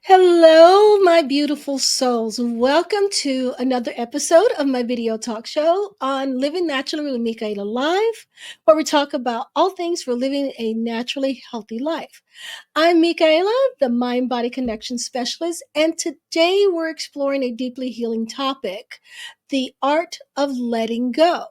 Hello, my beautiful souls. Welcome to another episode of my video talk show on Living Naturally with Michaela Live, where we talk about all things for living a naturally healthy life. I'm Michaela, the mind body connection specialist, and today we're exploring a deeply healing topic, the art of letting go.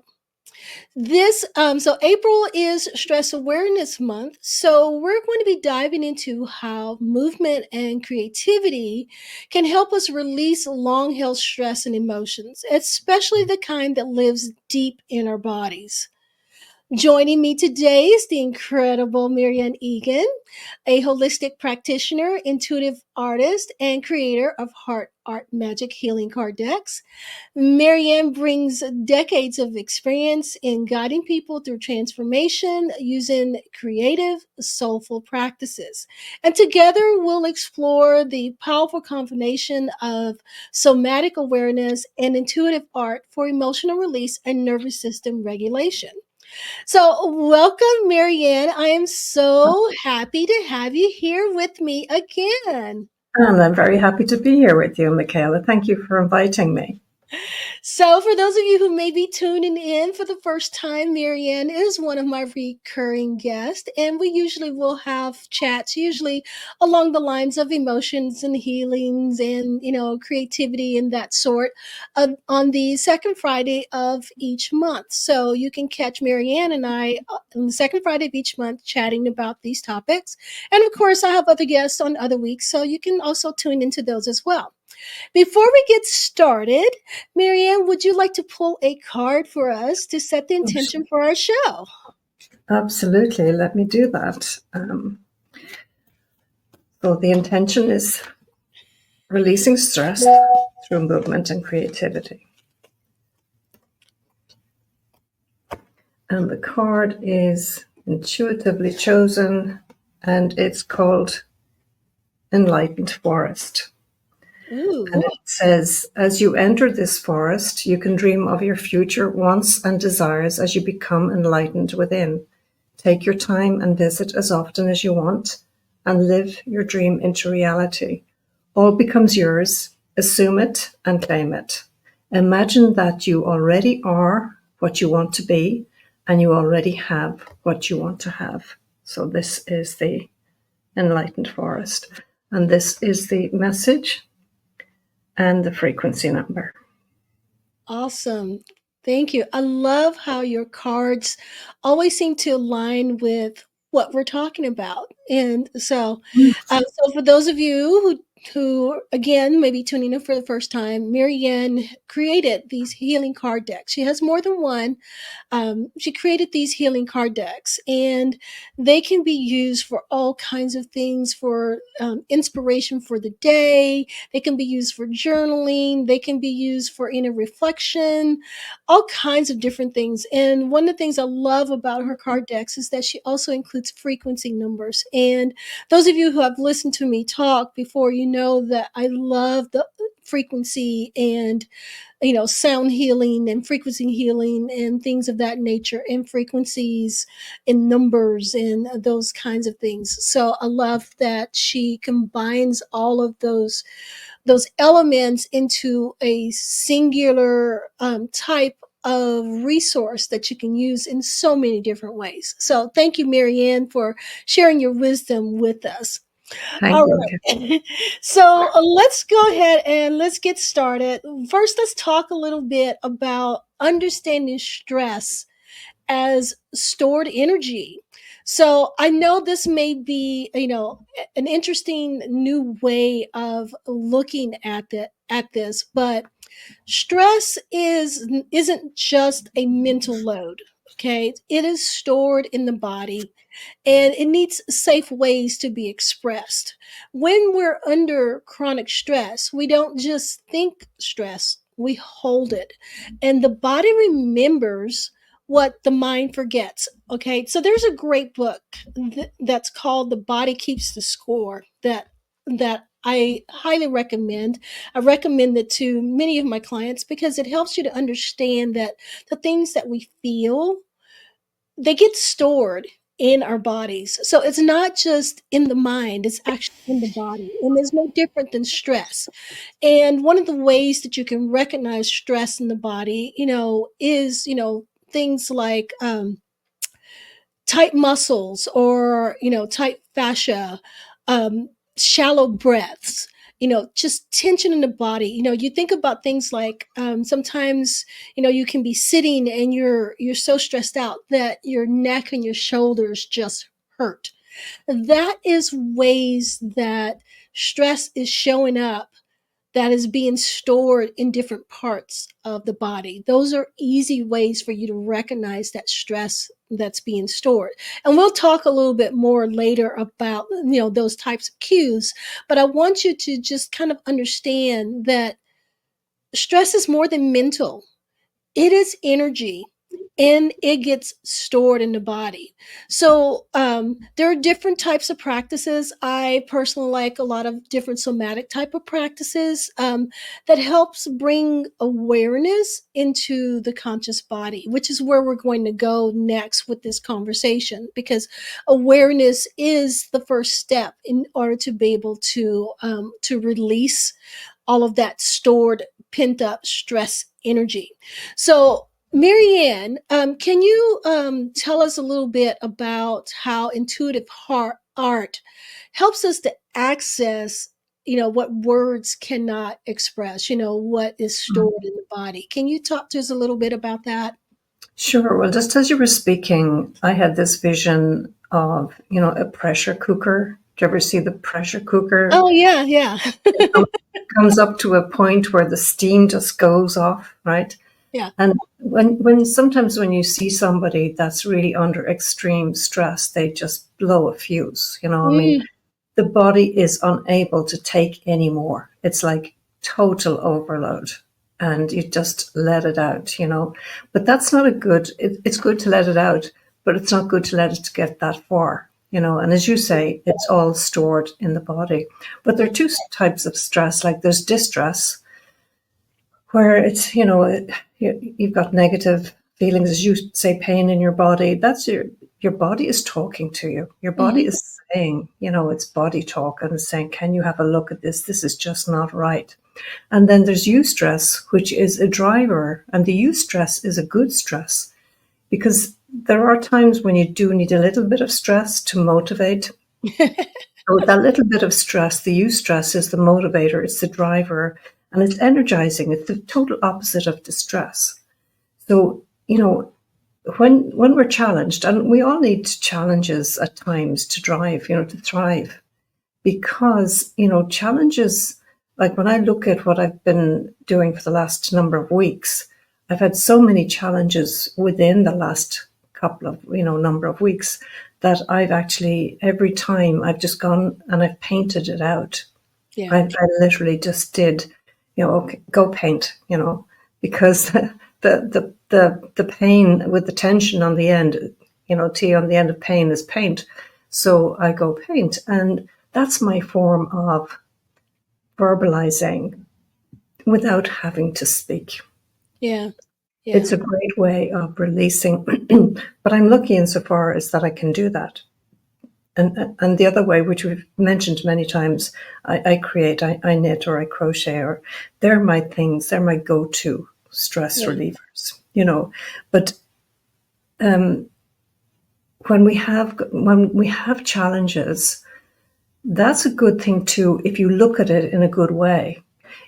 So April is Stress Awareness Month. So we're going to be diving into how movement and creativity can help us release long held stress and emotions, especially the kind that lives deep in our bodies. Joining me today is the incredible Marian Egan, a holistic practitioner, intuitive artist, and creator of Heart Art Magic Healing Card Decks. Marianne brings decades of experience in guiding people through transformation using creative, soulful practices. And together we'll explore the powerful combination of somatic awareness and intuitive art for emotional release and nervous system regulation. So, welcome, Marianne. I am so happy to have you here with me again. And I'm very happy to be here with you, Michaela. Thank you for inviting me. So, for those of you who may be tuning in for the first time, Marianne is one of my recurring guests, and we usually will have chats, usually along the lines of emotions and healings and creativity and that sort, on the second Friday of each month. So you can catch Marianne and I on the second Friday of each month chatting about these topics, and of course, I have other guests on other weeks, so you can also tune into those as well. Before we get started, Marianne, would you like to pull a card for us to set the intention for our show? Absolutely. Let me do that. So the intention is releasing stress through movement and creativity. And the card is intuitively chosen, and it's called Enlightened Forest. Ooh. And it says, as you enter this forest, you can dream of your future wants and desires as you become enlightened within. Take your time and visit as often as you want and live your dream into reality. All becomes yours. Assume it and claim it. Imagine that you already are what you want to be and you already have what you want to have. So this is the enlightened forest. And this is the message and the frequency number. Awesome. Thank you. I love how your cards always seem to align with what we're talking about. And so for those of you who again may be tuning in for the first time, Marianne created these healing card decks. She has more than one. She created these healing card decks, and they can be used for all kinds of things, for inspiration for the day. They can be used for journaling. They can be used for inner reflection, all kinds of different things. And one of the things I love about her card decks is that she also includes frequency numbers. And those of you who have listened to me talk before, you know that I love the frequency and sound healing and frequency healing and things of that nature, and frequencies and numbers and those kinds of things. So I love that she combines all of those elements into a singular type of resource that you can use in so many different ways. So thank you, Marianne, for sharing your wisdom with us. Thank All you. right. So let's go ahead and let's get started. First, let's talk a little bit about understanding stress as stored energy. So I know this may be, an interesting new way of looking at this, but stress isn't just a mental load. Okay, it is stored in the body and it needs safe ways to be expressed. When we're under chronic stress, we don't just think stress, we hold it. And the body remembers what the mind forgets. Okay, so there's a great book that's called The Body Keeps the Score that I highly recommend. I recommend it to many of my clients because it helps you to understand that the things that we feel, they get stored in our bodies. So it's not just in the mind, it's actually in the body. And there's no different than stress. And one of the ways that you can recognize stress in the body, is, things like tight muscles or, tight fascia, um, shallow breaths, just tension in the body. You think about things like sometimes, you can be sitting and you're so stressed out that your neck and your shoulders just hurt. That is ways that stress is showing up, that is being stored in different parts of the body. Those are easy ways for you to recognize that stress that's being stored. And we'll talk a little bit more later about, those types of cues, but I want you to just kind of understand that stress is more than mental. It is energy, and it gets stored in the body. So there are different types of practices. I personally like a lot of different somatic type of practices that helps bring awareness into the conscious body, which is where we're going to go next with this conversation, because awareness is the first step in order to be able to release all of that stored, pent up stress energy. So, Marianne, can you tell us a little bit about how intuitive art helps us to access, what words cannot express, what is stored in the body? Can you talk to us a little bit about that? Sure. Well, just as you were speaking, I had this vision of, a pressure cooker. Do you ever see the pressure cooker? Oh, yeah, yeah. It comes up to a point where the steam just goes off, right? Yeah. And when sometimes when you see somebody that's really under extreme stress, they just blow a fuse. I mean, Mm, the body is unable to take any more. It's like total overload, and you just let it out. But that's not a good, it's good to let it out, but it's not good to let it get that far. And as you say, it's all stored in the body. But there are two types of stress. Like there's distress, where it's, you've got negative feelings, as you say, pain in your body. That's your body is talking to you. Your body mhm. is saying, it's body talk, and it's saying, can you have a look at this? This is just not right. And then there's eustress, which is a driver. And the eustress is a good stress, because there are times when you do need a little bit of stress to motivate. So that little bit of stress, the eustress, is the motivator, it's the driver, and it's energizing. It's the total opposite of distress. So, when we're challenged, and we all need challenges at times to drive, to thrive, because, challenges, like when I look at what I've been doing for the last number of weeks, I've had so many challenges within the last couple of, number of weeks, that I've actually, every time I've just gone and I've painted it out. Yeah. I literally just did, okay, go paint, because the pain with the tension on the end, T on the end of pain is paint. So I go paint, and that's my form of verbalizing without having to speak. Yeah. Yeah. It's a great way of releasing, but I'm lucky insofar as that I can do that. And the other way, which we've mentioned many times, I create, I knit, or I crochet, or they're my things, they're my go-to stress Yeah. relievers. But when we have challenges, that's a good thing too. If you look at it in a good way,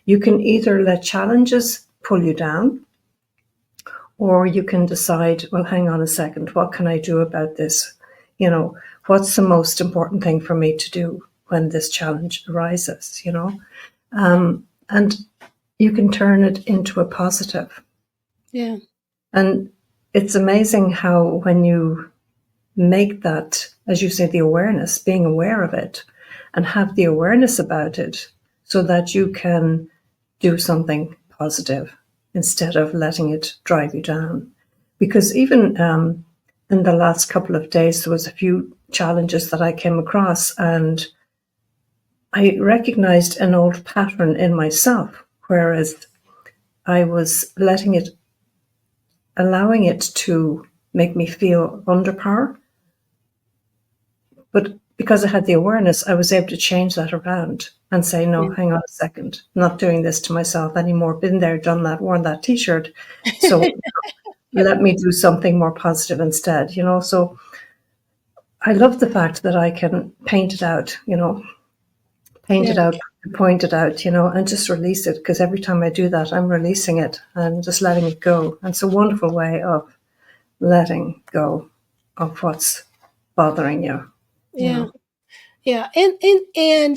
you can either let challenges pull you down, or you can decide, well, hang on a second, what can I do about this? What's the most important thing for me to do when this challenge arises? And you can turn it into a positive. Yeah. And it's amazing how when you make that, as you say, the awareness, being aware of it, and have the awareness about it, so that you can do something positive instead of letting it drive you down. Because even in the last couple of days, there was a few challenges that I came across, and I recognized an old pattern in myself, whereas I was allowing it to make me feel under power, But because I had the awareness, I was able to change that around and say, no, Yeah. hang on a second, I'm not doing this to myself anymore. Been there, done that, worn that t-shirt. So let me do something more positive instead, So I love the fact that I can paint it out, paint Yeah. it out, point it out, and just release it. Because every time I do that, I'm releasing it and just letting it go. And it's a wonderful way of letting go of what's bothering you, you Yeah. know. Yeah, and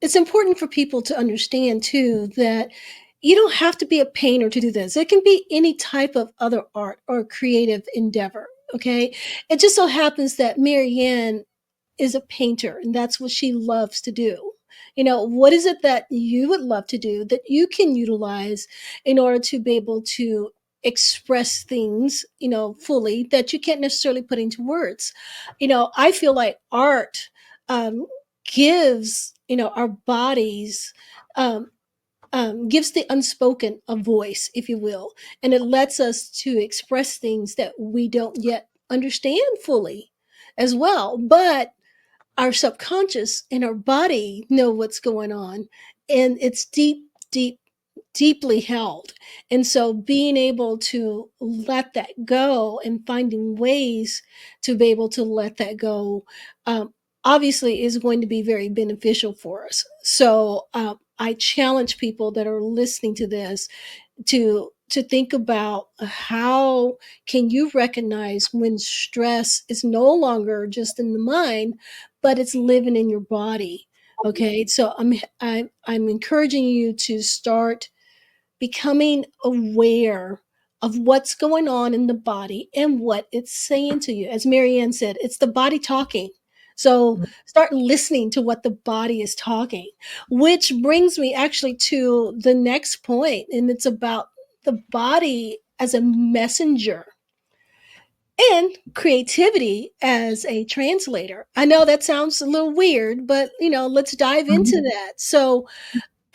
it's important for people to understand too that you don't have to be a painter to do this. It can be any type of other art or creative endeavor. Okay, it just so happens that Marianne is a painter, and that's what she loves to do. What is it that you would love to do that you can utilize in order to be able to express things, fully that you can't necessarily put into words? I feel like art um, gives, our bodies, um, gives the unspoken a voice, if you will, and it lets us to express things that we don't yet understand fully as well. But our subconscious and our body know what's going on, and it's deeply held. And so being able to let that go and finding ways to be able to let that go, um, obviously is going to be very beneficial for us. So I challenge people that are listening to this to think about how can you recognize when stress is no longer just in the mind, but it's living in your body. Okay, so I'm encouraging you to start becoming aware of what's going on in the body and what it's saying to you. As Marianne said, it's the body talking. So start listening to what the body is talking, which brings me actually to the next point, and it's about the body as a messenger and creativity as a translator. I know that sounds a little weird, but let's dive into Mhm. that. So,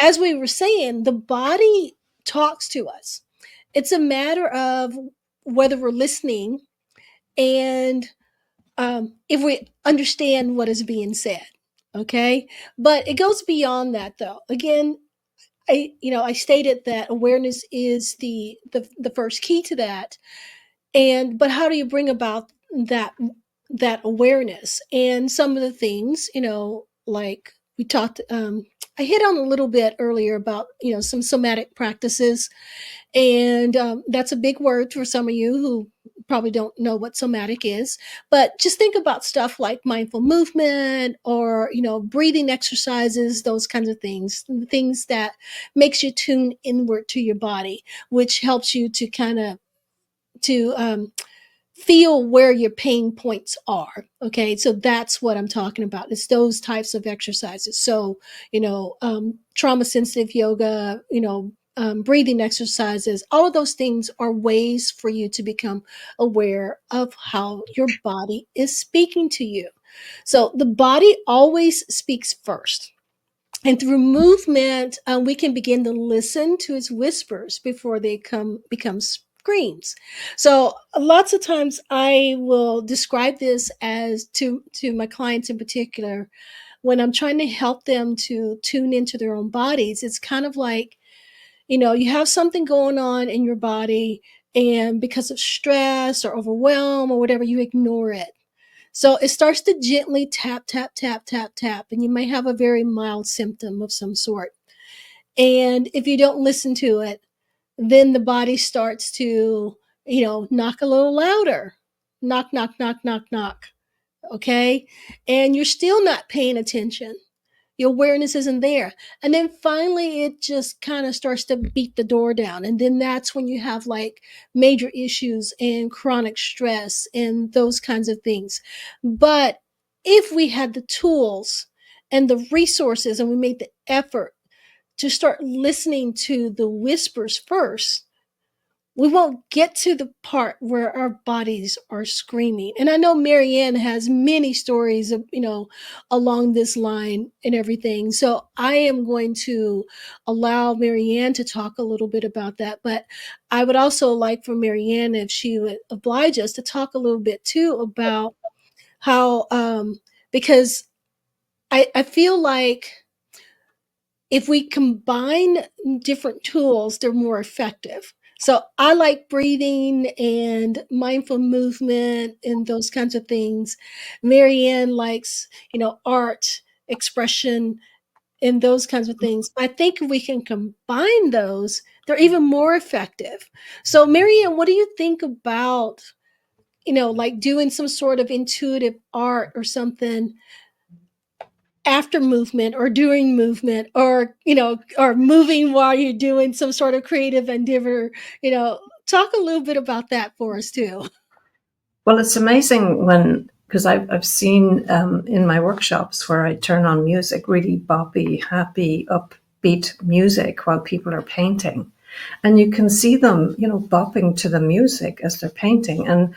as we were saying, the body talks to us. It's a matter of whether we're listening and if we understand what is being said. Okay, but it goes beyond that, though. Again, I stated that awareness is the first key to that, and but how do you bring about that that awareness? And some of the things, like we talked, I hit on a little bit earlier about some somatic practices, and that's a big word for some of you who probably don't know what somatic is. But just think about stuff like mindful movement, or breathing exercises, those kinds of things that makes you tune inward to your body, which helps you to kind of to feel where your pain points are. Okay, so that's what I'm talking about. It's those types of exercises. So trauma sensitive yoga, breathing exercises, all of those things are ways for you to become aware of how your body is speaking to you. So the body always speaks first, and through movement, we can begin to listen to its whispers before they become screams. So lots of times I will describe this as to my clients in particular, when I'm trying to help them to tune into their own bodies. It's kind of like, you have something going on in your body, and because of stress or overwhelm or whatever, you ignore it. So it starts to gently tap, tap, tap, tap, tap, and you may have a very mild symptom of some sort. And if you don't listen to it, then the body starts to, knock a little louder. Knock, knock, knock, knock, knock. Okay. And you're still not paying attention. Your awareness isn't there. And then finally, it just kind of starts to beat the door down. And then that's when you have like major issues and chronic stress and those kinds of things. But if we had the tools and the resources, and we made the effort to start listening to the whispers first, we won't get to the part where our bodies are screaming. And I know Marianne has many stories of, along this line and everything. So I am going to allow Marianne to talk a little bit about that. But I would also like for Marianne, if she would oblige us, to talk a little bit too about how because I feel like if we combine different tools, they're more effective. So I like breathing and mindful movement and those kinds of things. Marianne likes, art, expression, and those kinds of things. I think if we can combine those, they're even more effective. So, Marianne, what do you think about, like doing some sort of intuitive art or something after movement or during movement, or or moving while you're doing some sort of creative endeavor? Talk a little bit about that for us too. Well, it's amazing when, because I've seen in my workshops where I turn on music, really boppy, happy, upbeat music while people are painting. And you can see them, bopping to the music as they're painting. And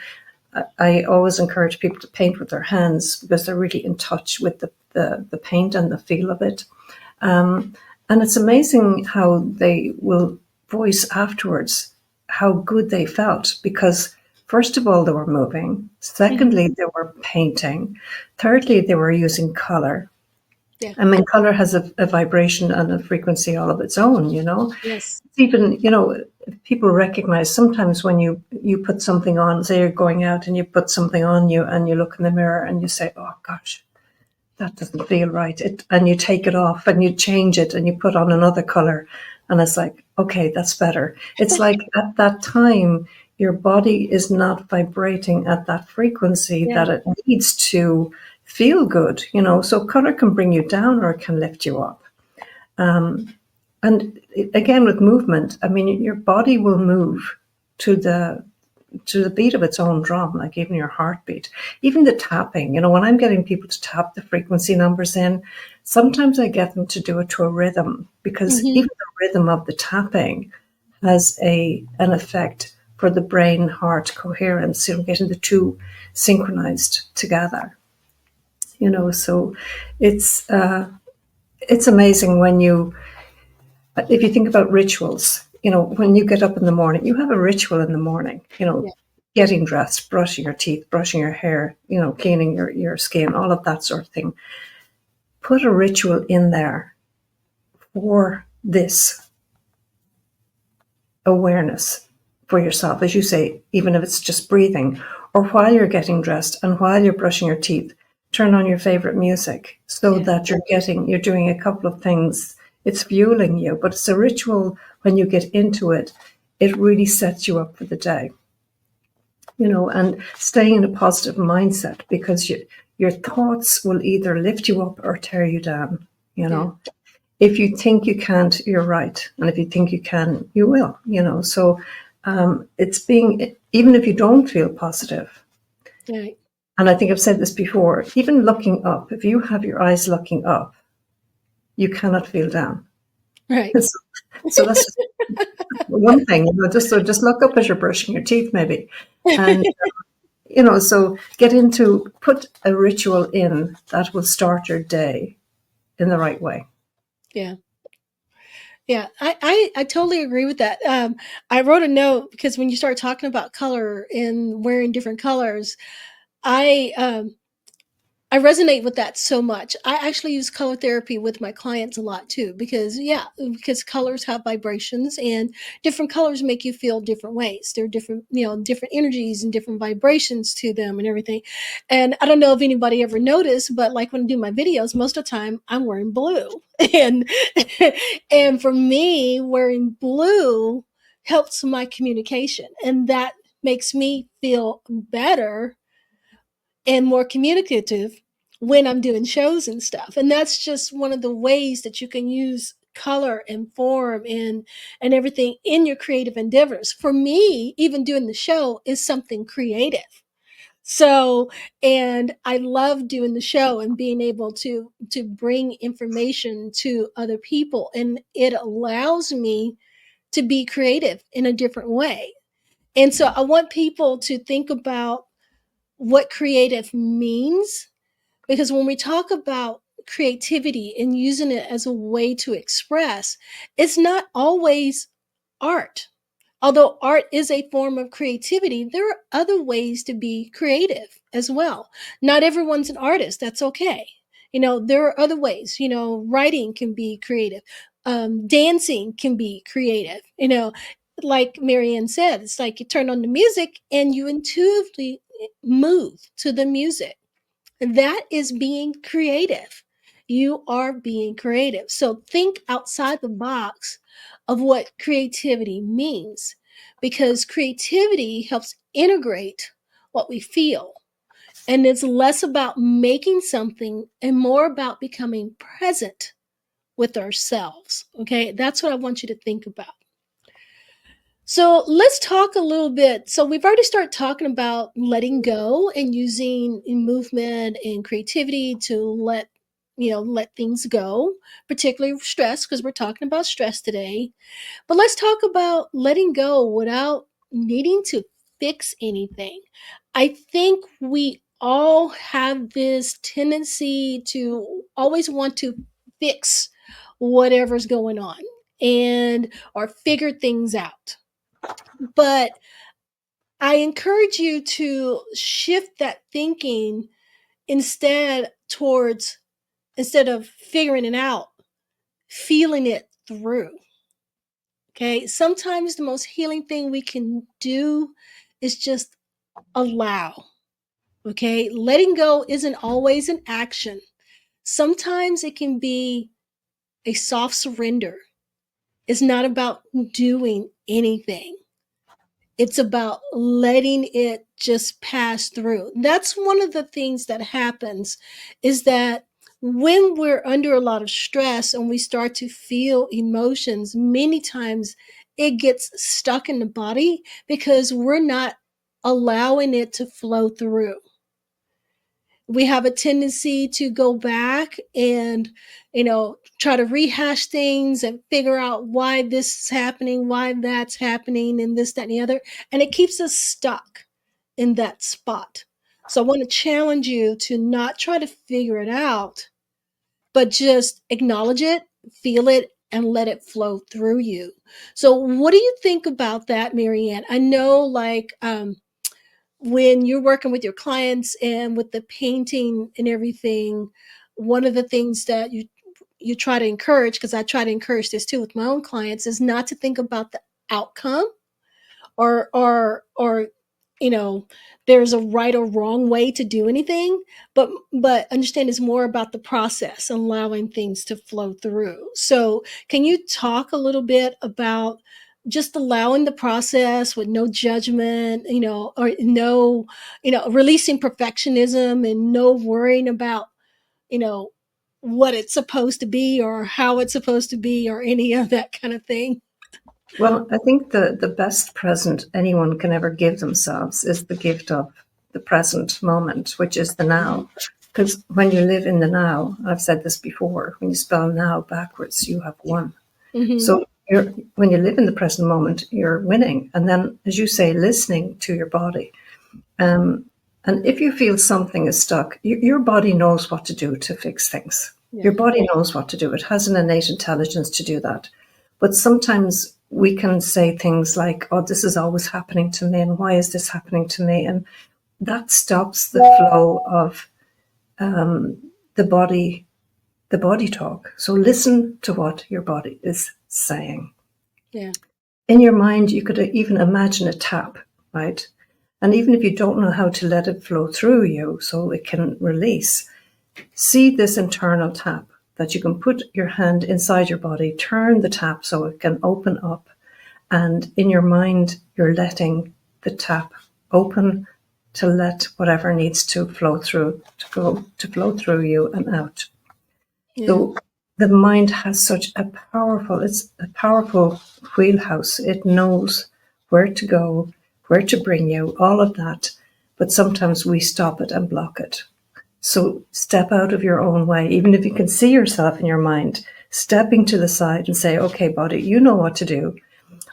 I always encourage people to paint with their hands because they're really in touch with the paint and the feel of it. And it's amazing how they will voice afterwards how good they felt because, first of all, they were moving. Mhm. Secondly, they were painting. Thirdly, they were using color. Yeah. I mean, color has a vibration and a frequency all of its own, Yes. Even, people recognize sometimes when you put something on, say you're going out and you put something on you and you look in the mirror and you say, oh gosh, that doesn't feel right. And you take it off and you change it and you put on another color. And it's like, okay, that's better. It's like at that time, your body is not vibrating at that frequency Yeah. that it needs to feel good, So color can bring you down or it can lift you up. And again, with movement, I mean, your body will move to the beat of its own drum, like even your heartbeat, even the tapping. When I'm getting people to tap the frequency numbers in, sometimes I get them to do it to a rhythm because Hmm. even the rhythm of the tapping has an effect for the brain heart coherence, getting the two synchronized together. So it's uh, it's amazing when if you think about rituals, when you get up in the morning, you have a ritual in the morning, Yeah. getting dressed, brushing your teeth, brushing your hair, cleaning your skin, all of that sort of thing. Put a ritual in there for this awareness for yourself, as you say, even if it's just breathing, or while you're getting dressed and while you're brushing your teeth, turn on your favorite music so Yeah. that you're doing a couple of things. It's fueling you, but it's a ritual. When you get into it, it really sets you up for the day, and staying in a positive mindset because your thoughts will either lift you up or tear you down, Yeah. if you think you can't, you're right. And if you think you can, you will, So it's being, even if you don't feel positive, Right. and I think I've said this before, even looking up, if you have your eyes looking up, you cannot feel down. Right. So, so that's just one thing, just look up as you're brushing your teeth, maybe. And, so put a ritual in that will start your day in the right way. Yeah. Yeah, I totally agree with that. I wrote a note because when you start talking about color and wearing different colors, I I resonate with that so much. I actually use color therapy with my clients a lot too because because colors have vibrations and different colors make you feel different ways. There are different, different energies and different vibrations to them and everything. And I don't know if anybody ever noticed, but like when I do my videos, most of the time I'm wearing blue. And and for me, wearing blue helps my communication and that makes me feel better and more communicative when I'm doing shows and stuff. And that's just one of the ways that you can use color and form and everything in your creative endeavors. For me, even doing the show is something creative. So, and I love doing the show and being able to bring information to other people and it allows me to be creative in a different way. And so I want people to think about what creative means because when we talk about creativity and using it as a way to express, it's not always art. Although art is a form of creativity, there are other ways to be creative as well. Not everyone's an artist. That's okay. There are other ways. Writing can be creative. Dancing can be creative. Like Marian said, it's like you turn on the music and you intuitively move to the music. That is being creative. You are being creative. So think outside the box of what creativity means, because creativity helps integrate what we feel. And it's less about making something and more about becoming present with ourselves. Okay, that's what I want you to think about. So let's talk a little bit. So we've already started talking about letting go and using movement and creativity to let things go, particularly stress, because we're talking about stress today. But let's talk about letting go without needing to fix anything. I think we all have this tendency to always want to fix whatever's going on and or figure things out. But I encourage you to shift that thinking instead of figuring it out, feeling it through. Okay? Sometimes the most healing thing we can do is just allow. Okay? Letting go isn't always an action. Sometimes it can be a soft surrender. It's not about doing anything. It's about letting it just pass through. That's one of the things that happens, is that when we're under a lot of stress and we start to feel emotions, many times it gets stuck in the body because we're not allowing it to flow through. We have a tendency to go back and try to rehash things and figure out why this is happening, why that's happening, and this, that, and the other, and it keeps us stuck in that spot. So I want to challenge you to not try to figure it out, but just acknowledge it, feel it, and let it flow through you. So what do you think about that, Marianne? I know, like, when you're working with your clients and with the painting and everything, one of the things that you try to encourage, because I try to encourage this too with my own clients, is not to think about the outcome, or you know there's a right or wrong way to do anything, but understand it's more about the process, allowing things to flow through. So can you talk a little bit about just allowing the process with no judgment, or no, releasing perfectionism and no worrying about you know what it's supposed to be or how it's supposed to be or any of that kind of thing? Well, I think the best present anyone can ever give themselves is the gift of the present moment, which is the now. Because when you live in the now, I've said this before, when you spell now backwards, you have won. Hmm. So when you live in the present moment, you're winning. And then, as you say, listening to your body. Um, and if you feel something is stuck, your body knows what to do to fix things. Yeah. Your body knows what to do. It has an innate intelligence to do that. But sometimes we can say things like, oh, this is always happening to me, and why is this happening to me? And that stops the flow of the body, the body talk. So listen to what your body is saying. Yeah. In your mind, you could even imagine a tap, right? And even if you don't know how to let it flow through you so it can release, see this internal tap that you can put your hand inside your body, turn the tap so it can open up. And in your mind, you're letting the tap open to let whatever needs to flow through, to flow through you and out. Yeah. So the mind has it's a powerful wheelhouse. It knows where to go, where to bring you, all of that. But sometimes we stop it and block it. So step out of your own way, even if you can see yourself in your mind, stepping to the side and say, okay, body, you know what to do.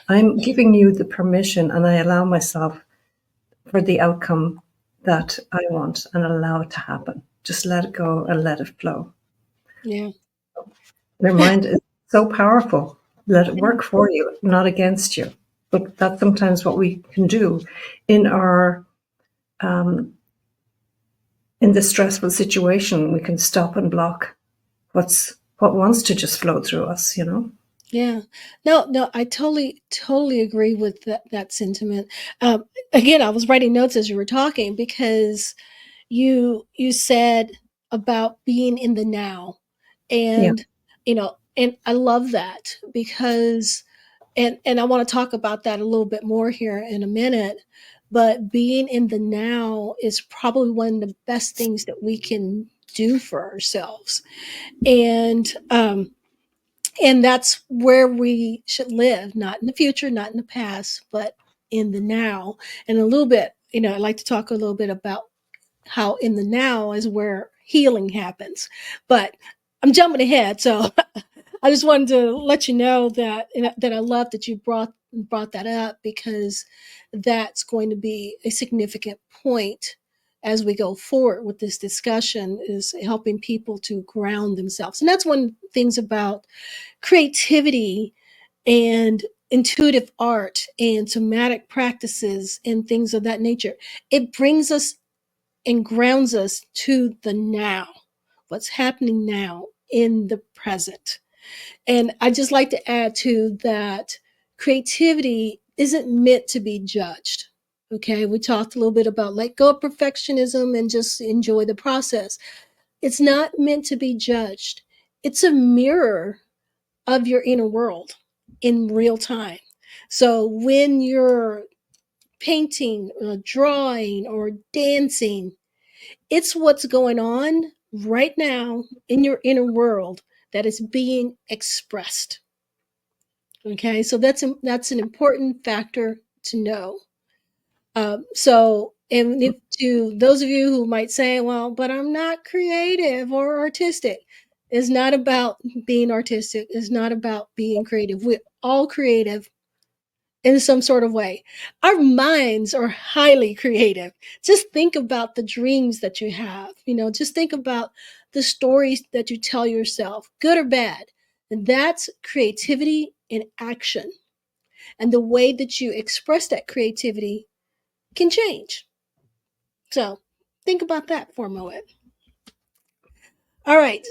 I'm giving you the permission and I allow myself for the outcome that I want and allow it to happen. Just let it go and let it flow. Yeah. Your mind is so powerful. Let it work for you, not against you. But that's sometimes what we can do in our um, in this stressful situation. We can stop and block what wants to just flow through us, you know. Yeah. No, I totally agree with that sentiment. Again, I was writing notes as you were talking because you said about being in the now, Yeah, and and I love that because and I want to talk about that a little bit more here in a minute. But being in the now is probably one of the best things that we can do for ourselves, and that's where we should live, not in the future, not in the past, but in the now. And a little bit, I'd like to talk a little bit about how in the now is where healing happens. But I'm jumping ahead, so I just wanted to let you know that I love that you brought that up, because that's going to be a significant point as we go forward with this discussion, is helping people to ground themselves. And that's one of the things about creativity and intuitive art and somatic practices and things of that nature. It brings us and grounds us to the now, what's happening now in the present. And I just like to add to that, creativity isn't meant to be judged. Okay, we talked a little bit about let go of perfectionism and just enjoy the process. It's not meant to be judged. It's a mirror of your inner world in real time. So when you're painting or drawing or dancing, it's what's going on right now in your inner world that is being expressed. Okay, so that's an important factor to know. And if to those of you who might say, "Well, but I'm not creative or artistic," it's not about being artistic. It's not about being creative. We're all creative in some sort of way. Our minds are highly creative. Just think about the dreams that you have. Just think about the stories that you tell yourself, good or bad. And that's creativity in action. And the way that you express that creativity can change. So think about that for a moment. All right.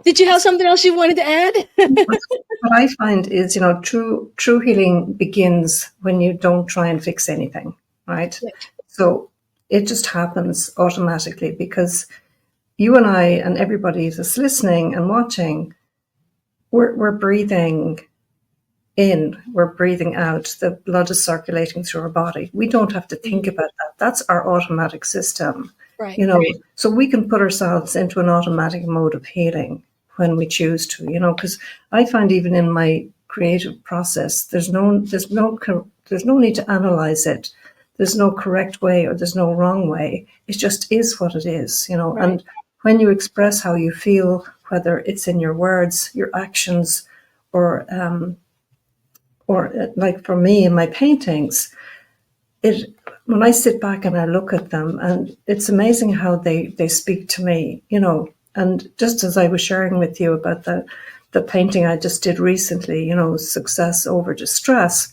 Did you have something else you wanted to add? what I find is, true healing begins when you don't try and fix anything, right? So it just happens automatically because you and I and everybody that's listening and watching, we're breathing in, we're breathing out. The blood is circulating through our body. We don't have to think about that. That's our automatic system, Right. you know. So we can put ourselves into an automatic mode of healing when we choose to, because I find even in my creative process, there's no need to analyze it. There's no correct way or there's no wrong way. It just is what it is, Right. And when you express how you feel, whether it's in your words, your actions, or like for me in my paintings, it when I sit back and I look at them, and it's amazing how they speak to me, And just as I was sharing with you about the painting I just did recently, success over distress,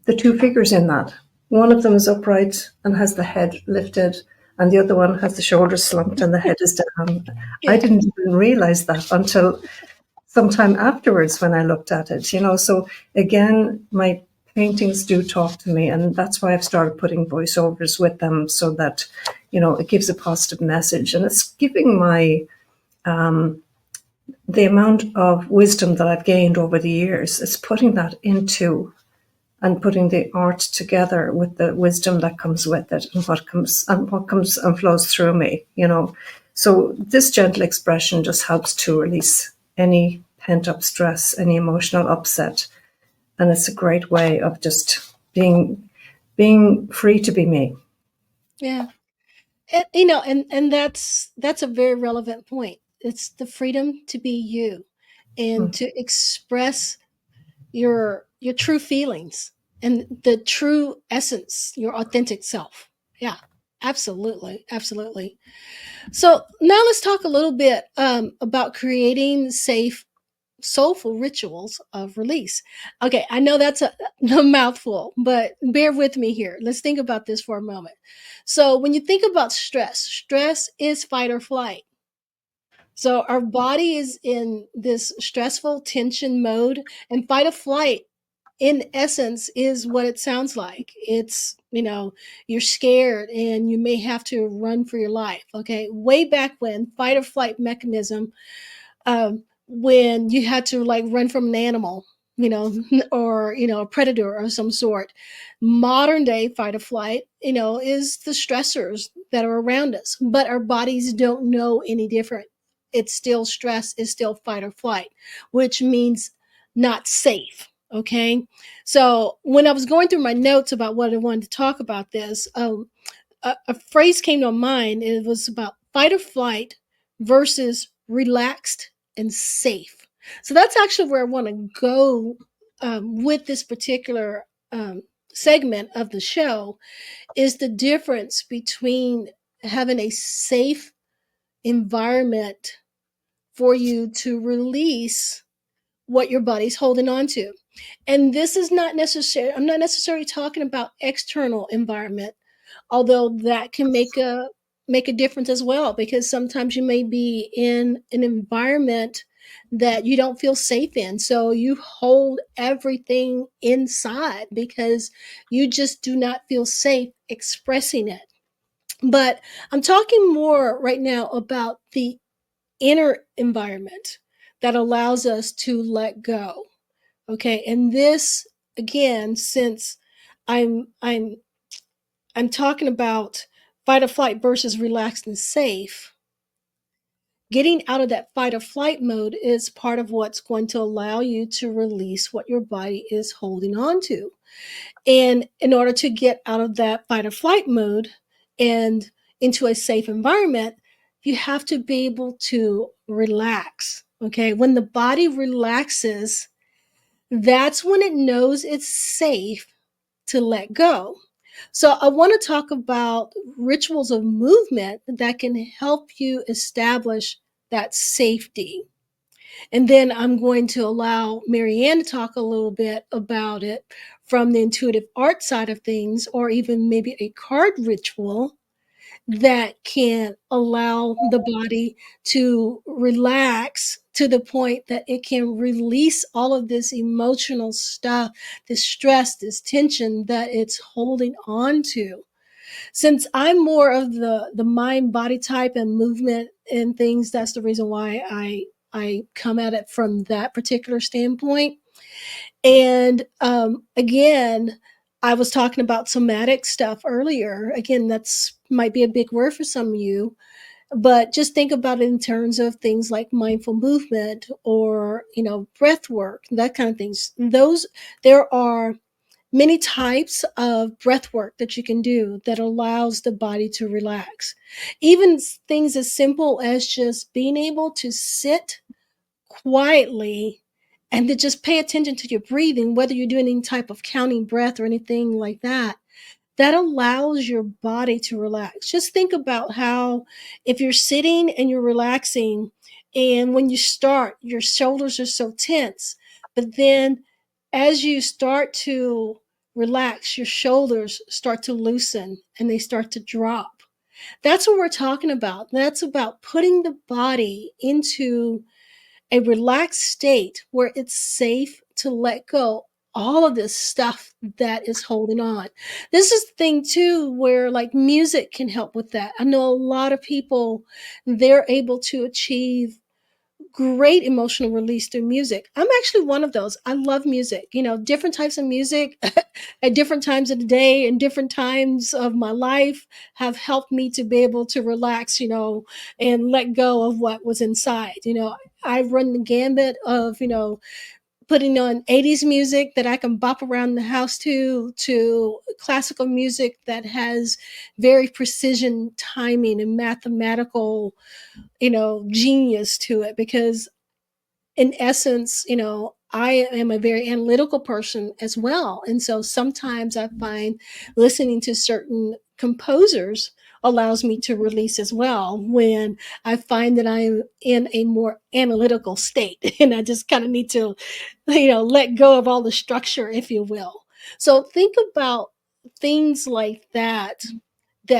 the two figures in that, one of them is upright and has the head lifted, and the other one has the shoulders slumped and the head is down. I Yeah. didn't even realize that until sometime afterwards when I looked at it, So again, my paintings do talk to me, and that's why I've started putting voiceovers with them so that, it gives a positive message, and it's giving the amount of wisdom that I've gained over the years. It's putting that into and putting the art together with the wisdom that comes with it and what comes and flows through me. So this gentle expression just helps to release any pent up stress, any emotional upset. And it's a great way of just being free to be me. Yeah. And that's a very relevant point. It's the freedom to be you and Mm. to express your true feelings and the true essence, your authentic self. Yeah, absolutely, absolutely. So now let's talk a little bit about creating safe soulful rituals of release. Okay, I know that's a mouthful, but bear with me here. Let's think about this for a moment. So, when you think about stress, stress is fight or flight. So, our body is in this stressful tension mode, and fight or flight, in essence, is what it sounds like. It's, you're scared and you may have to run for your life. Okay, way back when, fight or flight mechanism, when you had to like run from an animal, or a predator of some sort. Modern day fight or flight, is the stressors that are around us, but our bodies don't know any different. It's still stress, it's still fight or flight, which means not safe. Okay, so when I was going through my notes about what I wanted to talk about this, a phrase came to mind. It was about fight or flight versus relaxed and safe. So that's actually where I want to go with this particular segment of the show, is the difference between having a safe environment for you to release what your body's holding on to. And this is not necessary. I'm not necessarily talking about external environment, although that can make a difference as well, because sometimes you may be in an environment that you don't feel safe in, so you hold everything inside because you just do not feel safe expressing it. But I'm talking more right now about the inner environment that allows us to let go. Okay, and this, again, since I'm I'm talking about fight or flight versus relaxed and safe. Getting out of that fight or flight mode is part of what's going to allow you to release what your body is holding on to. And in order to get out of that fight or flight mode and into a safe environment, you have to be able to relax. Okay. When the body relaxes, that's when it knows it's safe to let go. So, I want to talk about rituals of movement that can help you establish that safety. And then I'm going to allow Marianne to talk a little bit about it from the intuitive art side of things, or even maybe a card ritual that can allow the body to relax to the point that it can release all of this emotional stuff, this stress, this tension that it's holding on to. Since I'm more of the mind body type and movement and things, that's the reason why I come at it from that particular standpoint. And again, I was talking about somatic stuff earlier. Again, that's might be a big word for some of you, but just think about it in terms of things like mindful movement, or breath work, that kind of things. Those There are many types of breath work that you can do that allows the body to relax. Even things as simple as just being able to sit quietly and to just pay attention to your breathing, whether you're doing any type of counting breath or anything like that, that allows your body to relax. Just think about how, if you're sitting and you're relaxing, and when you start, your shoulders are so tense, but then as you start to relax, your shoulders start to loosen and they start to drop. That's what we're talking about. That's about putting the body into a relaxed state where it's safe to let go all of this stuff that is holding on. This is the thing too, where like music can help with that. I know a lot of people, they're able to achieve great emotional release through music. I'm actually one of those. I love music, different types of music at different times of the day and different times of my life have helped me to be able to relax, and let go of what was inside. I run the gambit of, putting on 80s music that I can bop around the house to classical music that has very precision timing and mathematical, genius to it, because in essence, I am a very analytical person as well. And so sometimes I find listening to certain composers allows me to release as well when I find that I am in a more analytical state and I just kind of need to, let go of all the structure, if you will. So think about things like that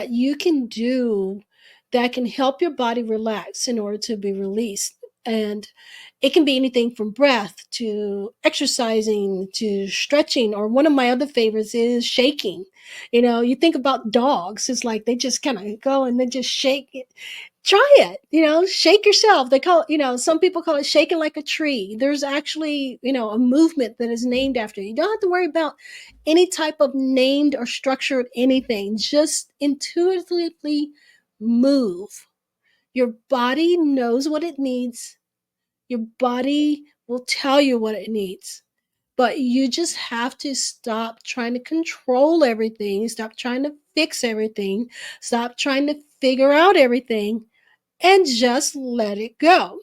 you can do that can help your body relax in order to be released. And it can be anything from breath to exercising to stretching, or one of my other favorites is shaking. You think about dogs, it's like they just kind of go and they just shake it. Try it, shake yourself. They call it, some people call it shaking like a tree. There's actually, a movement that is named after you. You don't have to worry about any type of named or structured anything. Just intuitively move. Your body knows what it needs. Your body will tell you what it needs. But you just have to stop trying to control everything, stop trying to fix everything, stop trying to figure out everything, and just let it go.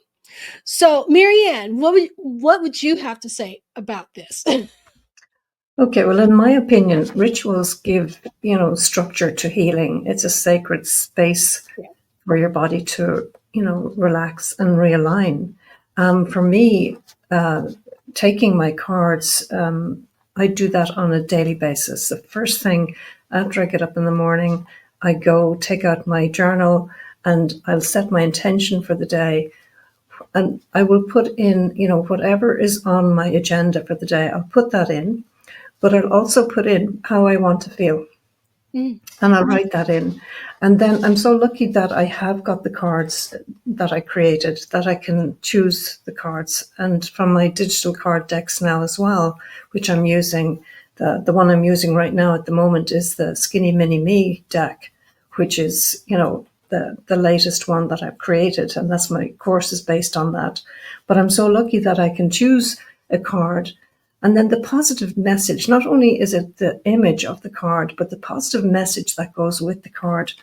So, Marianne, what would you have to say about this? Okay, well, in my opinion, rituals give, structure to healing. It's a sacred space Yeah. for your body to, relax and realign. For me, taking my cards, I do that on a daily basis. The first thing after I get up in the morning, I go take out my journal and I'll set my intention for the day. And I will put in, whatever is on my agenda for the day, I'll put that in, but I'll also put in how I want to feel. Mm. And I'll write that in. And then I'm so lucky that I have got the cards that I created, that I can choose the cards. And from my digital card decks now as well, which I'm using, the one I'm using right now at the moment is the Skinny Mini Me deck, which is, the latest one that I've created. And that's my course is based on that. But I'm so lucky that I can choose a card. And then the positive message, not only is it the image of the card, but the positive message that goes with the card.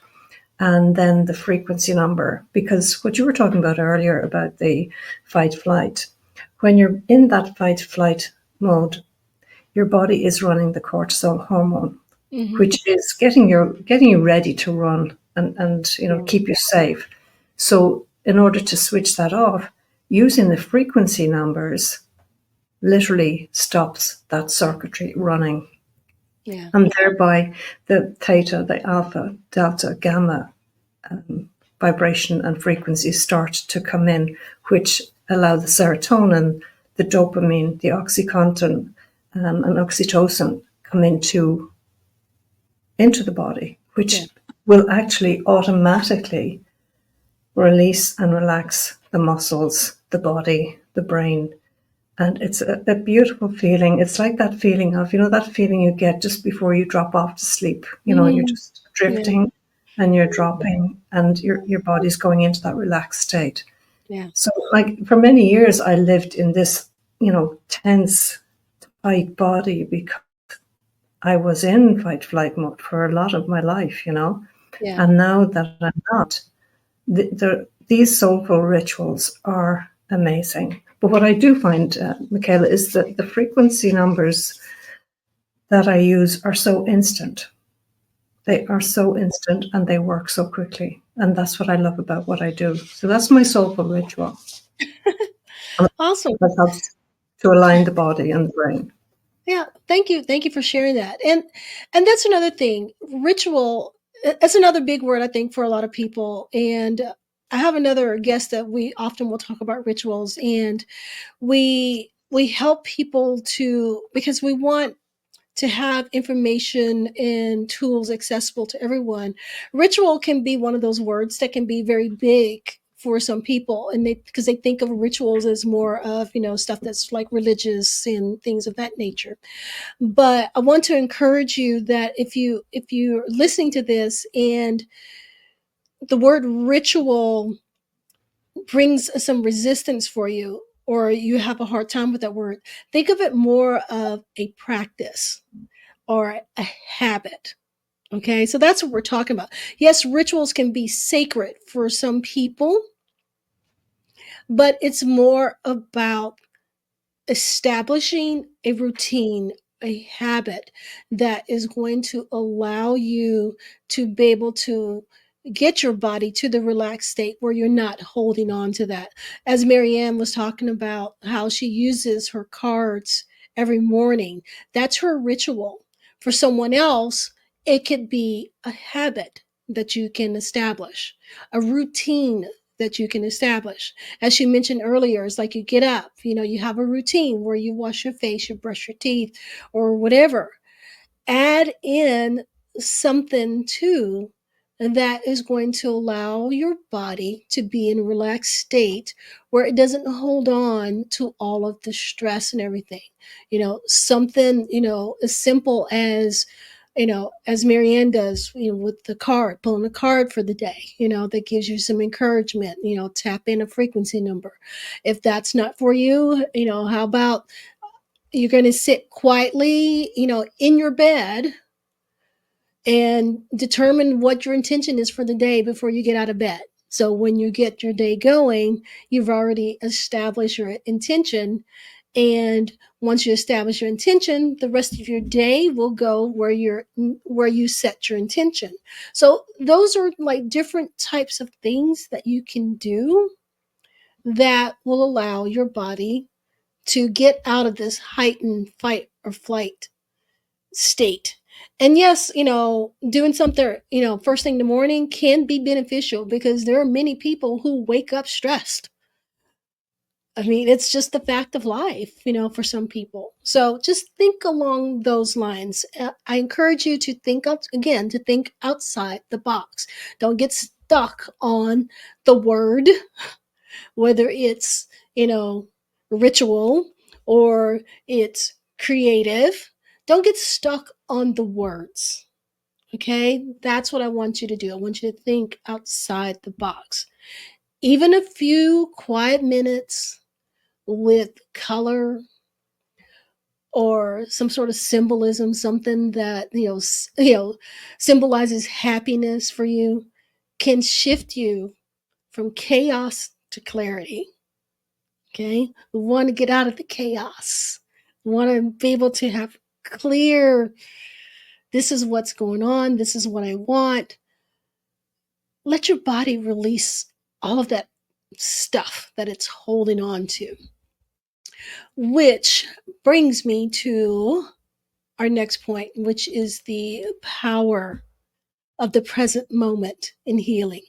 And then the frequency number, because what you were talking about earlier about the fight flight, when you're in that fight flight mode, your body is running the cortisol hormone, Mm-hmm. which is getting you ready to run and keep you safe. So in order to switch that off, using the frequency numbers literally stops that circuitry running. Yeah. And thereby the theta, the alpha, delta, gamma vibration and frequencies start to come in, which allow the serotonin, the dopamine, the oxycontin, and oxytocin come into the body, Yeah. which will actually automatically release and relax the muscles, the body, the brain. And it's a beautiful feeling. It's like that feeling of, that feeling you get just before you drop off to sleep. You're Mm. just Yeah. drifting and you're dropping and your body's going into that relaxed state. Yeah. So like for many years, I lived in this, tense, tight body because I was in fight flight mode for a lot of my life. Yeah. And now that I'm not, these soulful rituals are amazing. But what I do find, Michaela, is that the frequency numbers that I use are so instant. They are so instant and they work so quickly. And that's what I love about what I do. So that's my soulful ritual. And Awesome. that helps to align the body and the brain. Yeah, thank you. Thank you for sharing that. And that's another thing. Ritual, that's another big word I think for a lot of people. And I have another guest that we often will talk about rituals, and we help people to, because we want to have information and tools accessible to everyone. Ritual can be one of those words that can be very big for some people, and they, because they think of rituals as more of, stuff that's like religious and things of that nature. But I want to encourage you that if you're listening to this and the word ritual brings some resistance for you, or you have a hard time with that word, think of it more of a practice or a habit. Okay, so that's what we're talking about. Yes, rituals can be sacred for some people, but it's more about establishing a routine, a habit that is going to allow you to be able to get your body to the relaxed state where you're not holding on to that. As Marianne was talking about how she uses her cards every morning, that's her ritual. For someone else, it could be a habit that you can establish, a routine that you can establish. As she mentioned earlier, it's like you get up, you have a routine where you wash your face, you brush your teeth, or whatever. Add in something too that is going to allow your body to be in a relaxed state where it doesn't hold on to all of the stress and everything. Something, as simple as, as Marianne does, with the card, pulling a card for the day, that gives you some encouragement, tap in a frequency number. If that's not for you, how about you're going to sit quietly, in your bed and determine what your intention is for the day before you get out of bed. So when you get your day going, you've already established your intention. And once you establish your intention, the rest of your day will go where you set your intention. So those are like different types of things that you can do that will allow your body to get out of this heightened fight or flight state. And yes, doing something, first thing in the morning can be beneficial because there are many people who wake up stressed. I mean, it's just the fact of life, for some people. So just think along those lines. I encourage you to to think outside the box. Don't get stuck on the word, whether it's, you know, ritual or it's creative. Don't get stuck on the words. Okay? That's what I want you to do. I want you to think outside the box. Even a few quiet minutes with color or some sort of symbolism, something that, symbolizes happiness for you can shift you from chaos to clarity. Okay. We want to get out of the chaos. We want to be able to have clear, this is what's going on. This is what I want. Let your body release all of that stuff that it's holding on to. Which brings me to our next point, which is the power of the present moment in healing.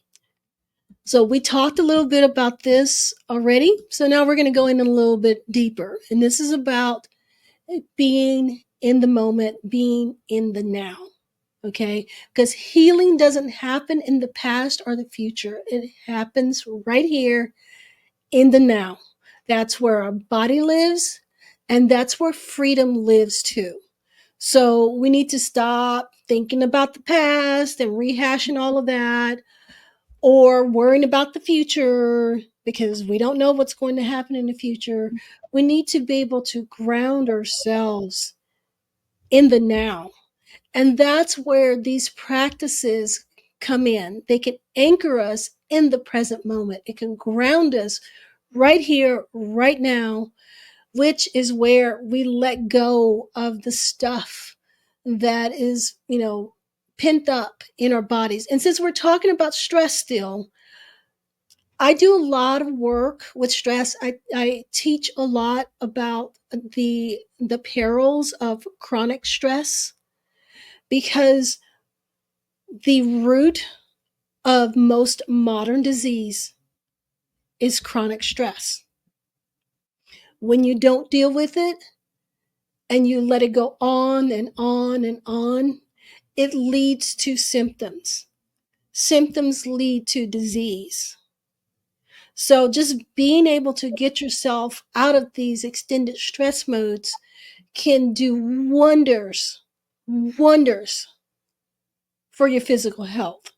So we talked a little bit about this already. So now we're going to go in a little bit deeper. And this is about being in the moment, being in the now. Okay? Because healing doesn't happen in the past or the future. It happens right here in the now. That's where our body lives, and that's where freedom lives too. So we need to stop thinking about the past and rehashing all of that or worrying about the future because we don't know what's going to happen in the future. We need to be able to ground ourselves in the now. And that's where these practices come in. They can anchor us in the present moment, it can ground us right here, right now, which is where we let go of the stuff that is, pent up in our bodies. And since we're talking about stress still, I do a lot of work with stress. I teach a lot about the perils of chronic stress because the root of most modern disease is chronic stress. When you don't deal with it and you let it go on and on and on, it leads to symptoms. Symptoms lead to disease. So just being able to get yourself out of these extended stress modes can do wonders, wonders for your physical health.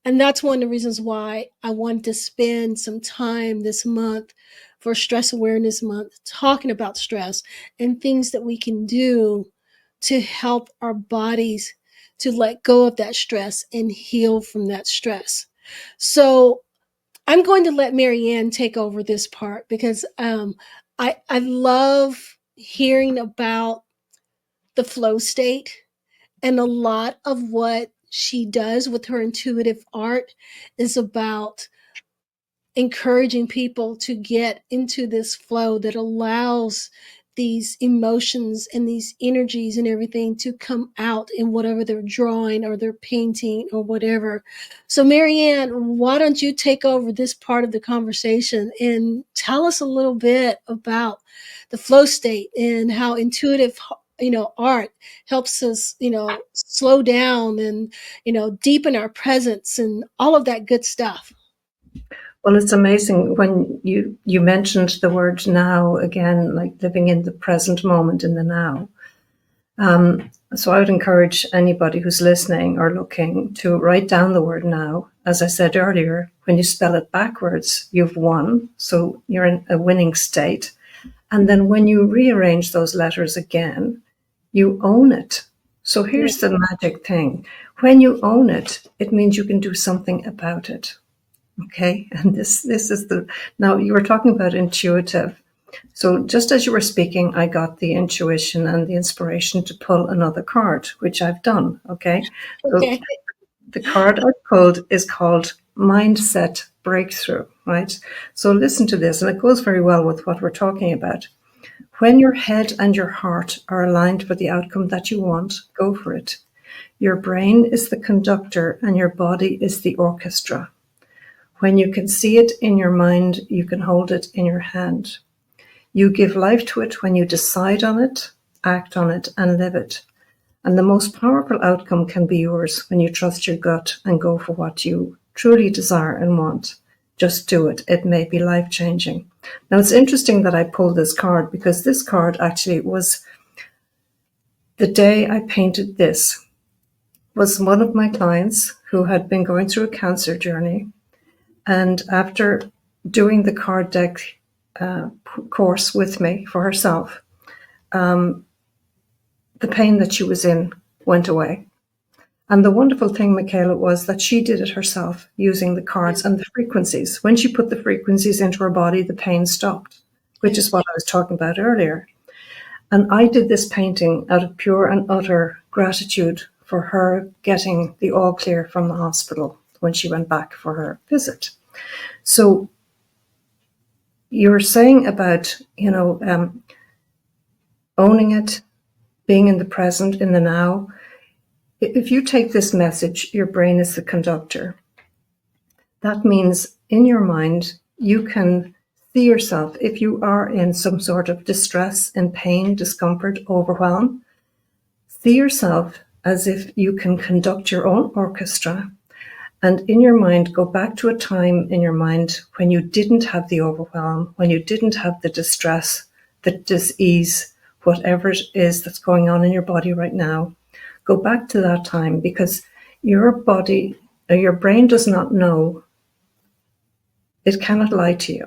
And that's one of the reasons why I wanted to spend some time this month for Stress Awareness Month talking about stress and things that we can do to help our bodies to let go of that stress and heal from that stress. So I'm going to let Marianne take over this part because I love hearing about the flow state and a lot of what she does with her intuitive art is about encouraging people to get into this flow that allows these emotions and these energies and everything to come out in whatever they're drawing or they're painting or whatever. So, Marianne, why don't you take over this part of the conversation and tell us a little bit about the flow state and how intuitive, art helps us, slow down and, deepen our presence and all of that good stuff. Well, it's amazing when you mentioned the word now again, like living in the present moment in the now. So I would encourage anybody who's listening or looking to write down the word now. As I said earlier, when you spell it backwards, you've won. So you're in a winning state. And then when you rearrange those letters again, you own it. So here's the magic thing. When you own it, it means you can do something about it. Okay. And this is now you were talking about intuitive. So just as you were speaking, I got the intuition and the inspiration to pull another card, which I've done. Okay. So Okay. the card I pulled is called Mindset Breakthrough, right? So listen to this, and it goes very well with what we're talking about. When your head and your heart are aligned for the outcome that you want, go for it. Your brain is the conductor and your body is the orchestra. When you can see it in your mind, you can hold it in your hand. You give life to it when you decide on it, act on it, and live it. And the most powerful outcome can be yours when you trust your gut and go for what you truly desire and want. Just do it. It may be life-changing. Now, it's interesting that I pulled this card because this card actually was the day I painted this. Was one of my clients who had been going through a cancer journey. And after doing the card deck course with me for herself, the pain that she was in went away. And the wonderful thing, Michaela, was that she did it herself using the cards and the frequencies. When she put the frequencies into her body, the pain stopped, which is what I was talking about earlier. And I did this painting out of pure and utter gratitude for her getting the all clear from the hospital when she went back for her visit. So you're saying about, owning it, being in the present, in the now. If you take this message, your brain is the conductor. That means in your mind, you can see yourself, if you are in some sort of distress and pain, discomfort, overwhelm, see yourself as if you can conduct your own orchestra. And in your mind, go back to a time in your mind when you didn't have the overwhelm, when you didn't have the distress, the dis-ease, whatever it is that's going on in your body right now. Go back to that time because your body, or your brain does not know. It cannot lie to you.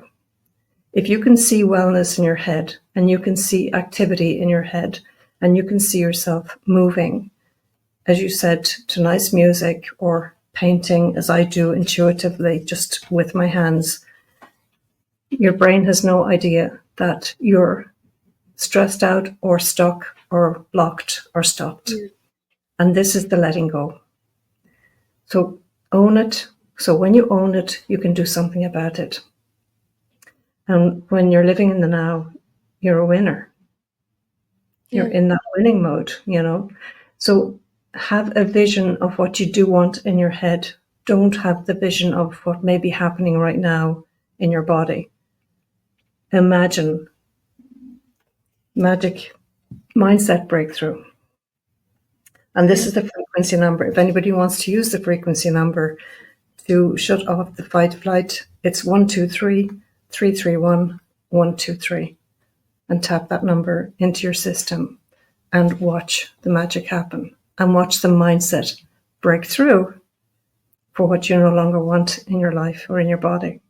If you can see wellness in your head and you can see activity in your head and you can see yourself moving, as you said, to nice music or painting as I do intuitively, just with my hands, your brain has no idea that you're stressed out or stuck or blocked or stopped. And this is the letting go. So own it. So when you own it, you can do something about it. And when you're living in the now, you're a winner. You're in that winning mode, So have a vision of what you do want in your head. Don't have the vision of what may be happening right now in your body. Imagine magic mindset breakthrough. And this is the frequency number. If anybody wants to use the frequency number to shut off the fight flight, it's 123-331-123. And tap that number into your system and watch the magic happen and watch the mindset break through for what you no longer want in your life or in your body.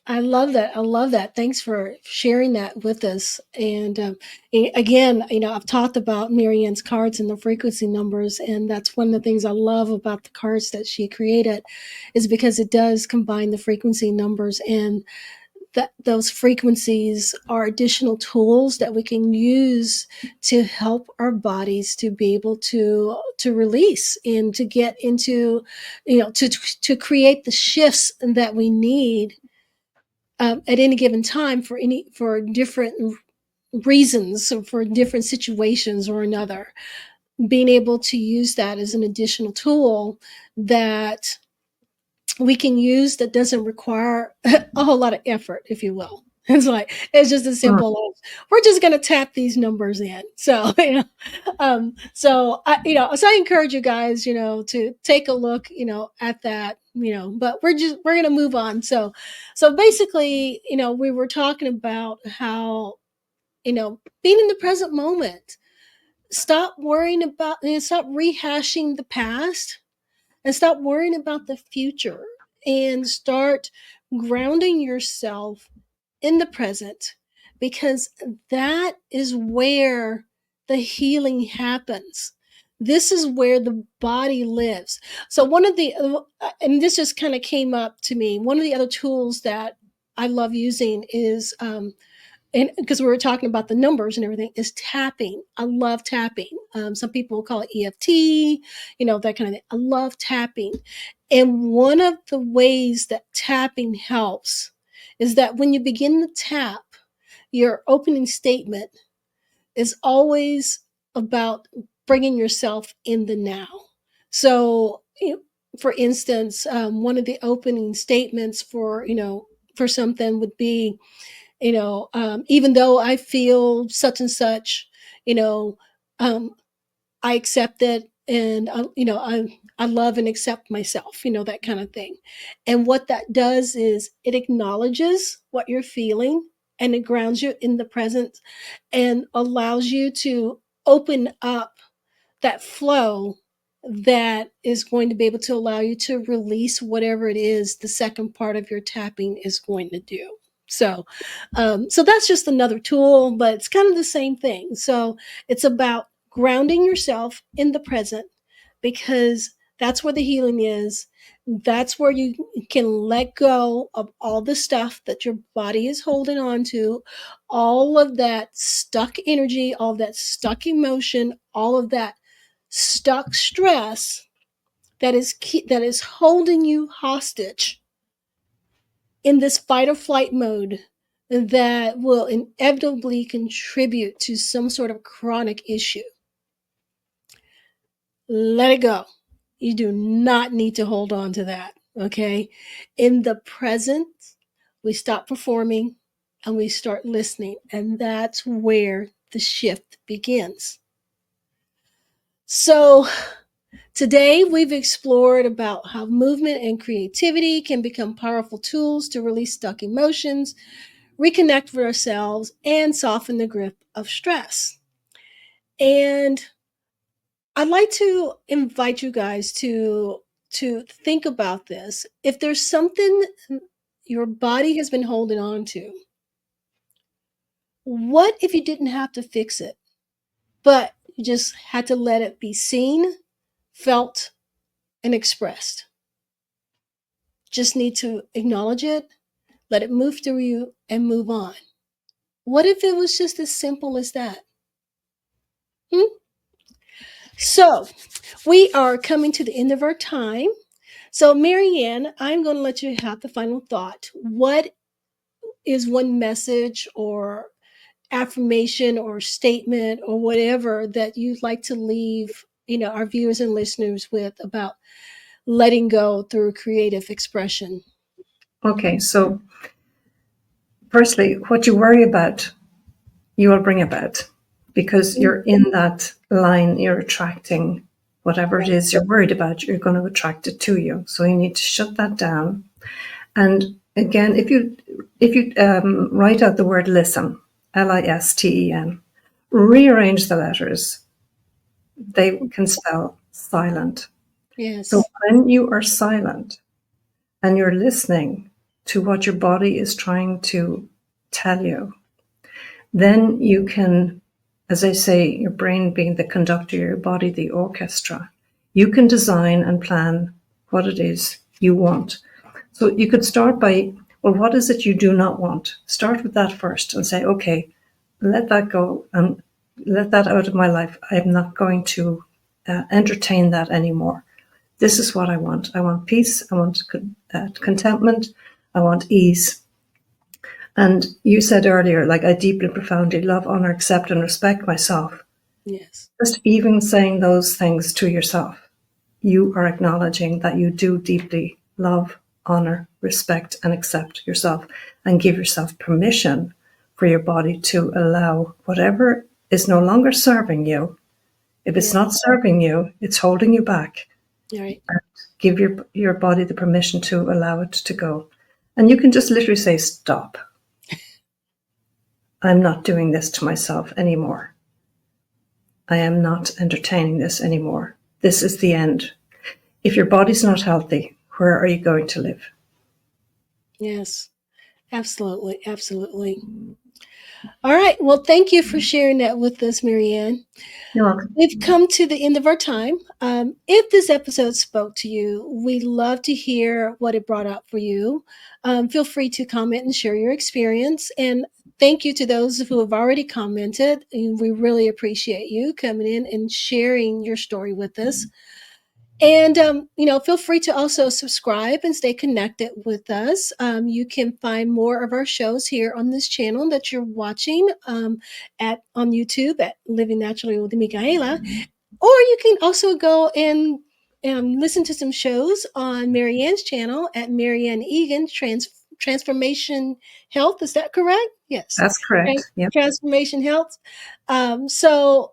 I love that. I love that. Thanks for sharing that with us. And again, I've talked about Marianne's cards and the frequency numbers, and that's one of the things I love about the cards that she created, is because it does combine the frequency numbers and that those frequencies are additional tools that we can use to help our bodies to be able to release and to get into, to create the shifts that we need at any given time for different reasons, or for different situations or another. Being able to use that as an additional tool that we can use, that doesn't require a whole lot of effort, if you will. It's just as Mm. simple as, we're just going to tap these numbers in. So, so I encourage you guys, to take a look, at that, but we're going to move on. So basically, we were talking about how, being in the present moment, stop worrying about, stop rehashing the past, and stop worrying about the future, and start grounding yourself in the present, because that is where the healing happens. This is where the body lives. So one of the and this just kind of came up to me, one of the other tools that I love using is and because we were talking about the numbers and everything, is tapping. I love tapping. Some people call it EFT, that kind of thing. I love tapping. And one of the ways that tapping helps is that when you begin to tap, your opening statement is always about bringing yourself in the now. So, for instance, one of the opening statements for something would be, even though I feel such and such, you know, um, I accept it, and I love and accept myself, that kind of thing. And what that does is it acknowledges what you're feeling, and it grounds you in the present, and allows you to open up that flow that is going to be able to allow you to release whatever it is the second part of your tapping is going to do. So that's just another tool, but it's kind of the same thing. So it's about grounding yourself in the present, because that's where the healing is. That's where you can let go of all the stuff that your body is holding on to, all of that stuck energy, all of that stuck emotion, all of that stuck stress that is holding you hostage in this fight or flight mode, that will inevitably contribute to some sort of chronic issue. Let it go. You do not need to hold on to that. Okay. In the present, we stop performing and we start listening. And that's where the shift begins. So, today, we've explored about how movement and creativity can become powerful tools to release stuck emotions, reconnect with ourselves, and soften the grip of stress. And I'd like to invite you guys to think about this. If there's something your body has been holding on to, what if you didn't have to fix it, but you just had to let it be seen, felt, and expressed? Just need to acknowledge it, let it move through you, and move on. What if it was just as simple as that? Hmm? So, we are coming to the end of our time. So, Marianne, I'm going to let you have the final thought. What is one message or affirmation or statement or whatever that you'd like to leave, our viewers and listeners with about letting go through creative expression? Okay, so firstly, what you worry about, you will bring about, because you're in that line, you're attracting whatever it is you're worried about, you're going to attract it to you. So you need to shut that down. And again, if you write out the word listen, LISTEN, rearrange the letters, they can spell silent. So Yes. when you are silent and you're listening to what your body is trying to tell you, then you can, as I say, your brain being the conductor, your body the orchestra, you can design and plan what it is you want. So you could start by, Well, what is it you do not want? Start with that first and say, okay, let that go and let that out of my life. I'm not going to entertain that anymore. This is what I want. I want peace. I want contentment. I want ease. And you said earlier, like, I deeply, profoundly love, honor, accept, and respect myself. Yes. Just even saying those things to yourself, you are acknowledging that you do deeply love, honor, respect, and accept yourself, and give yourself permission for your body to allow whatever is no longer serving you. If it's Yeah. not serving you, it's holding you back. Right. Give your body the permission to allow it to go. And you can just literally say, stop. I'm not doing this to myself anymore. I am not entertaining this anymore. This is the end. If your body's not healthy, where are you going to live? Yes. Absolutely. Absolutely. All right. Well, thank you for sharing that with us, Marianne. You're welcome. We've come to the end of our time. If this episode spoke to you, we'd love to hear what it brought up for you. Feel free to comment and share your experience. And thank you to those who have already commented. And we really appreciate you coming in and sharing your story with us. And feel free to also subscribe and stay connected with us. You can find more of our shows here on this channel that you're watching at on YouTube at Living Naturally with Michaela, or you can also go and listen to some shows on Marianne's channel at Marianne Egan Transformation Health. Is that correct? Yes, That's correct. Yep. Transformation Health. So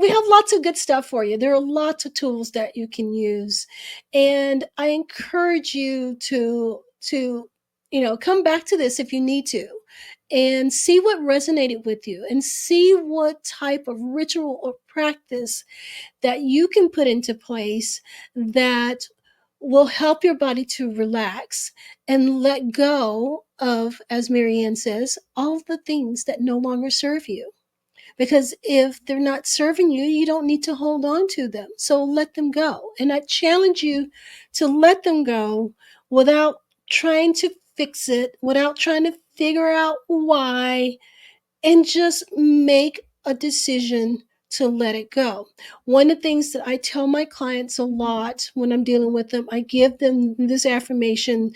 we have lots of good stuff for you. There are lots of tools that you can use, and I encourage you to come back to this if you need to, and see what resonated with you, and see what type of ritual or practice that you can put into place that will help your body to relax and let go of, as Marianne says, all the things that no longer serve you. Because if they're not serving you, you don't need to hold on to them. So let them go. And I challenge you to let them go without trying to fix it, without trying to figure out why, and just make a decision to let it go. One of the things that I tell my clients a lot when I'm dealing with them, I give them this affirmation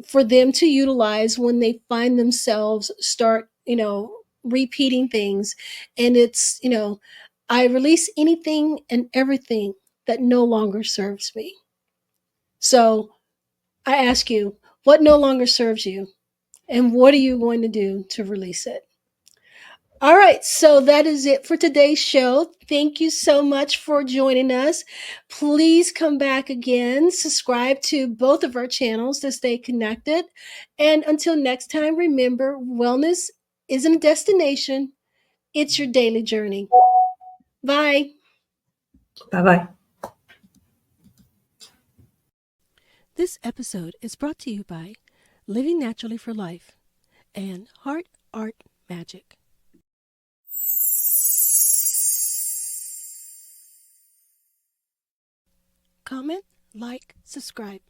for them to utilize when they find themselves start, repeating things. And it's, I release anything and everything that no longer serves me. So I ask you, what no longer serves you? And what are you going to do to release it? All right, so that is it for today's show. Thank you so much for joining us. Please come back again. Subscribe to both of our channels to stay connected. And until next time, remember, wellness isn't a destination, it's your daily journey. Bye. Bye-bye. This episode is brought to you by Living Naturally for Life and Heart Art Magic. Comment, like, subscribe.